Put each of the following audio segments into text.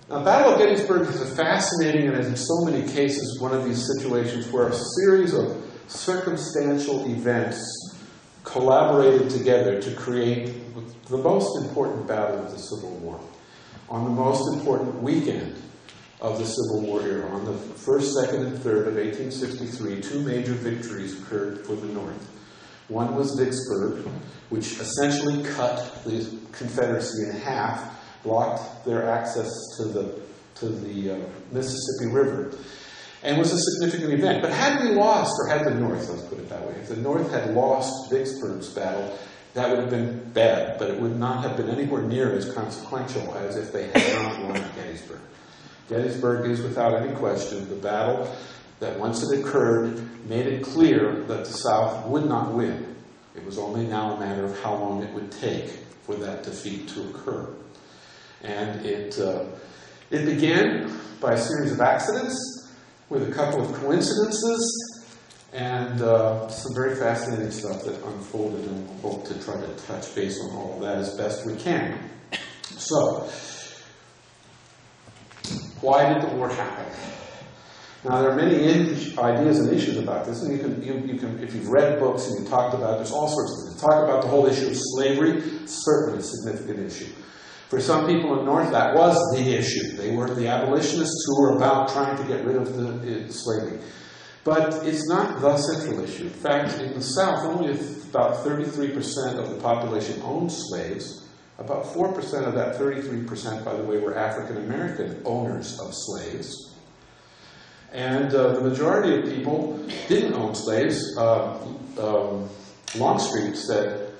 Now, Battle of Gettysburg is a fascinating, and as in so many cases, one of these situations where a series of circumstantial events collaborated together to create the most important battle of the Civil War. On the most important weekend of the Civil War era, on the 1st, 2nd, and 3rd of 1863, two major victories occurred for the North. One was Vicksburg, which essentially cut the Confederacy in half, blocked their access to the Mississippi River, and was a significant event. But had we lost, or had the North, let's put it that way, if the North had lost Vicksburg's battle, that would have been bad, but it would not have been anywhere near as consequential as if they had not won Gettysburg. Gettysburg is, without any question, the battle that, once it occurred, made it clear that the South would not win. It was only now a matter of how long it would take for that defeat to occur. And it began by a series of accidents with a couple of coincidences and some very fascinating stuff that unfolded, and we'll hope to try to touch base on all of that as best we can. So, why did the war happen? Now, there are many ideas and issues about this, and you can, if you've read books and you talked about, there's all sorts of things. Talk about the whole issue of slavery, certainly a significant issue. For some people in the North, that was the issue. They were the abolitionists who were about trying to get rid of the slavery. But it's not the central issue. In fact, in the South, only about 33% of the population owned slaves. About 4% of that 33%, by the way, were African American owners of slaves. And the majority of people didn't own slaves. Longstreet said,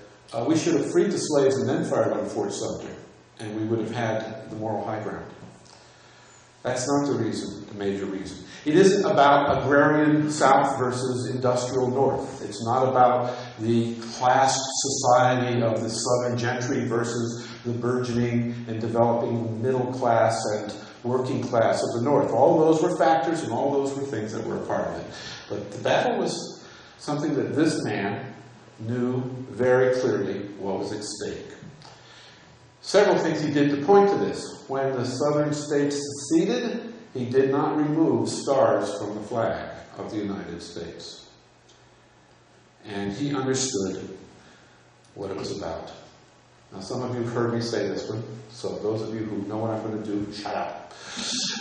we should have freed the slaves and then fired on Fort Sumter, and we would have had the moral high ground. That's not the reason, the major reason. It isn't about agrarian South versus industrial North. It's not about the class society of the Southern gentry versus the burgeoning and developing middle class and working class of the North. All those were factors, and all those were things that were a part of it. But the battle was something that this man knew very clearly what was at stake. Several things he did to point to this. When the Southern states seceded, he did not remove stars from the flag of the United States. And he understood what it was about. Now, some of you have heard me say this one, so those of you who know what I'm going to do, shut up.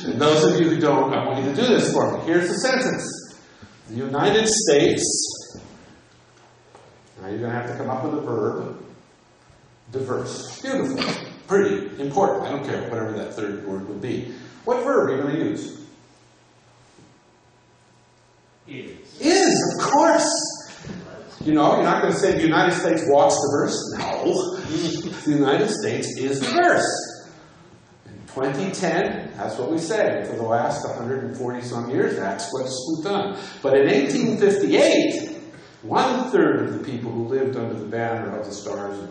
And those of you who don't, I want you to do this for me. Here's the sentence. The United States, now you're going to have to come up with a verb, diverse, beautiful, pretty, important. I don't care, whatever that third word would be. What verb are you going to use? Is, of course. You know, you're not going to say the United States walks diverse. No. The United States is diverse. In 2010, that's what we said. For the last 140-some years, that's what's done. But in 1858, 1/3 of the people who lived under the banner of the Stars and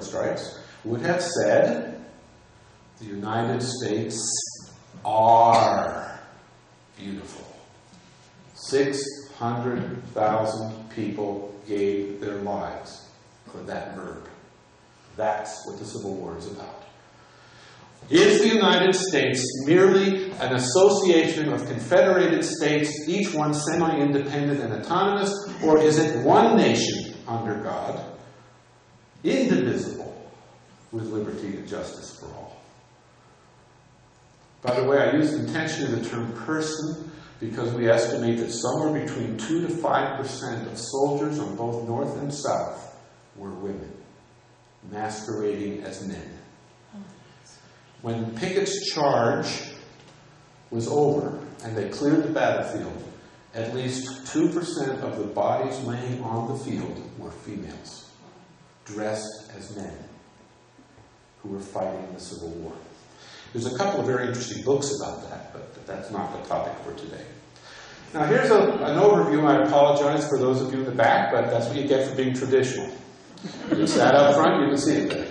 Stripes would have said, the United States are beautiful. 600,000 people gave their lives for that verb. That's what the Civil War is about. Is the United States merely an association of confederated states, each one semi-independent and autonomous, or is it one nation under God, indivisible, with liberty and justice for all? By the way, I used intentionally the term person because we estimate that somewhere between 2 to 5% of soldiers on both North and South were women, masquerading as men. When Pickett's charge was over and they cleared the battlefield, at least 2% of the bodies laying on the field were females, dressed as men, who were fighting in the Civil War. There's a couple of very interesting books about that, but that's not the topic for today. Now here's an overview. I apologize for those of you in the back, but that's what you get for being traditional. You sat up front, you can see it there.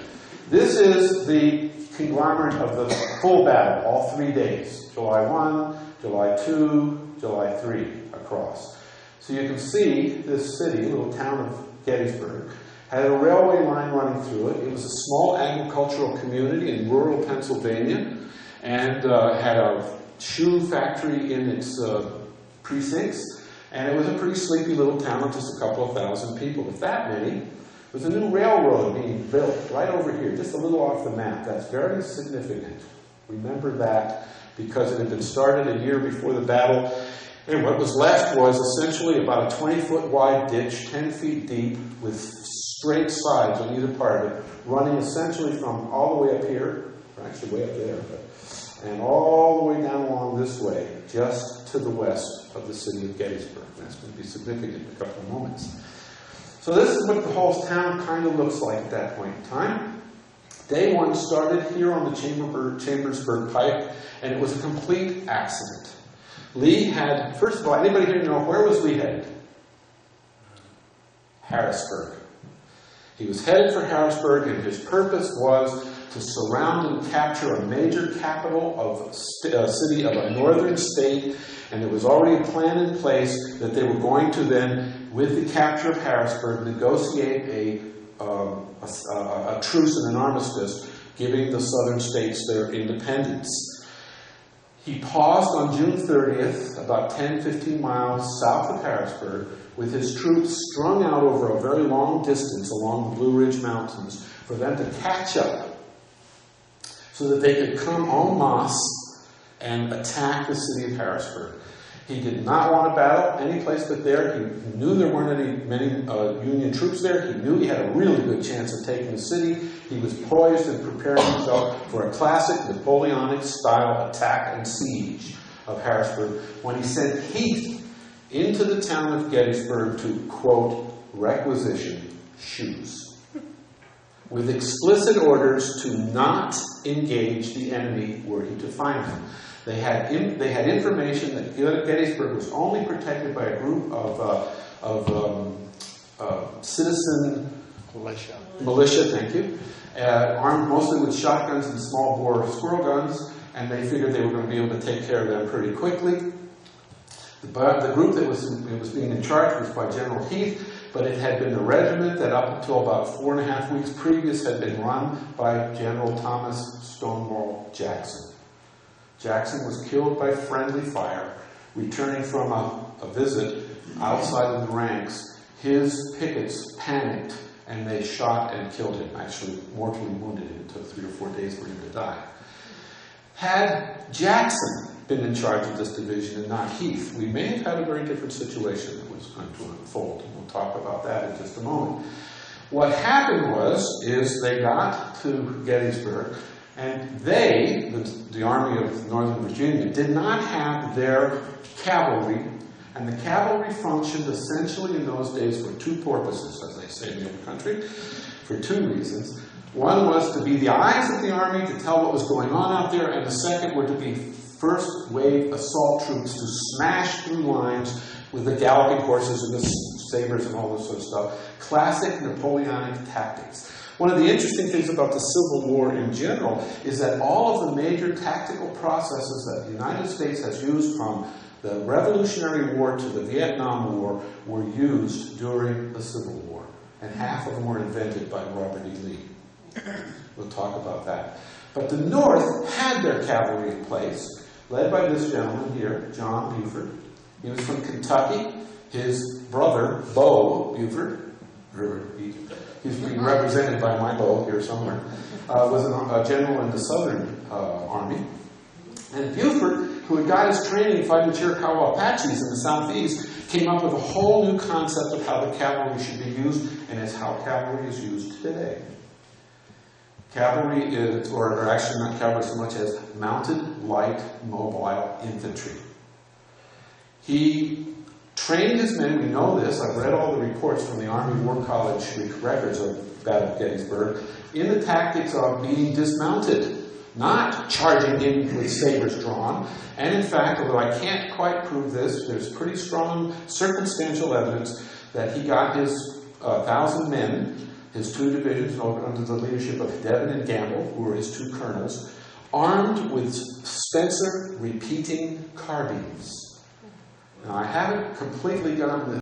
This is the conglomerate of the full battle, all 3 days. July 1, July 2, July 3 across. So you can see this city, little town of Gettysburg, had a railway line running through it. It was a small agricultural community in rural Pennsylvania, and had a shoe factory in its precincts, and it was a pretty sleepy little town of just a couple of thousand people. With that many, there's a new railroad being built right over here, just a little off the map. That's very significant. Remember that, because it had been started a year before the battle, and what was left was essentially about a 20-foot wide ditch, 10 feet deep, with straight sides on either part of it, running essentially from all the way up here, or actually way up there, and all the way down along this way, just to the west of the city of Gettysburg. That's going to be significant in a couple of moments. So this is what the whole town kind of looks like at that point in time. Day one started here on the Chambersburg Pike, and it was a complete accident. Lee had, first of all, anybody here know where was Lee headed? Harrisburg. He was headed for Harrisburg, and his purpose was to surround and capture a major capital of a city of a northern state, and there was already a plan in place that they were going to then, with the capture of Harrisburg, negotiate a truce and an armistice, giving the southern states their independence. He paused on June 30th, about 10-15 miles south of Harrisburg, with his troops strung out over a very long distance along the Blue Ridge Mountains for them to catch up so that they could come en masse and attack the city of Harrisburg. He did not want to battle any place but there. He knew there weren't many Union troops there. He knew he had a really good chance of taking the city. He was poised and preparing himself for a classic Napoleonic-style attack and siege of Harrisburg when he sent Heath into the town of Gettysburg to, quote, requisition shoes, with explicit orders to not engage the enemy were he to find him. They had information that Gettysburg was only protected by a group of citizen militia, thank you, armed mostly with shotguns and small bore squirrel guns, and they figured they were going to be able to take care of them pretty quickly. But the group that was being in charge was by General Heath, but it had been the regiment that up until about 4.5 weeks previous had been run by General Thomas Stonewall Jackson. Jackson was killed by friendly fire, returning from a visit outside of the ranks. His pickets panicked, and they shot and killed him, actually mortally wounded him. It took 3 or 4 days for him to die. Had Jackson been in charge of this division and not Heath, we may have had a very different situation that was going to unfold, and we'll talk about that in just a moment. What happened is they got to Gettysburg, and they, the Army of Northern Virginia, did not have their cavalry, and the cavalry functioned essentially in those days for two purposes, as they say in the old country, for two reasons. One was to be the eyes of the army, to tell what was going on out there, and the second were to be first wave assault troops to smash through lines with the galloping horses and the sabers and all this sort of stuff. Classic Napoleonic tactics. One of the interesting things about the Civil War in general is that all of the major tactical processes that the United States has used from the Revolutionary War to the Vietnam War were used during the Civil War. And half of them were invented by Robert E. Lee. We'll talk about that. But the North had their cavalry in place, led by this gentleman here, John Buford. He was from Kentucky. His brother, Beau Buford, he's being represented by my Beau here somewhere, was a general in the Southern Army. And Buford, who had got his training fighting Chiricahua Apaches in the Southeast, came up with a whole new concept of how the cavalry should be used, and it's how cavalry is used today. Cavalry is, or actually not cavalry so much as mounted light mobile infantry. He trained his men, we know this, I've read all the reports from the Army War College records of Battle of Gettysburg, in the tactics of being dismounted, not charging in with sabers drawn. And in fact, although I can't quite prove this, there's pretty strong circumstantial evidence that he got his 1,000 men, his 2 divisions under the leadership of Devon and Gamble, who were his 2 colonels, armed with Spencer repeating carbines. Now, I haven't completely gotten this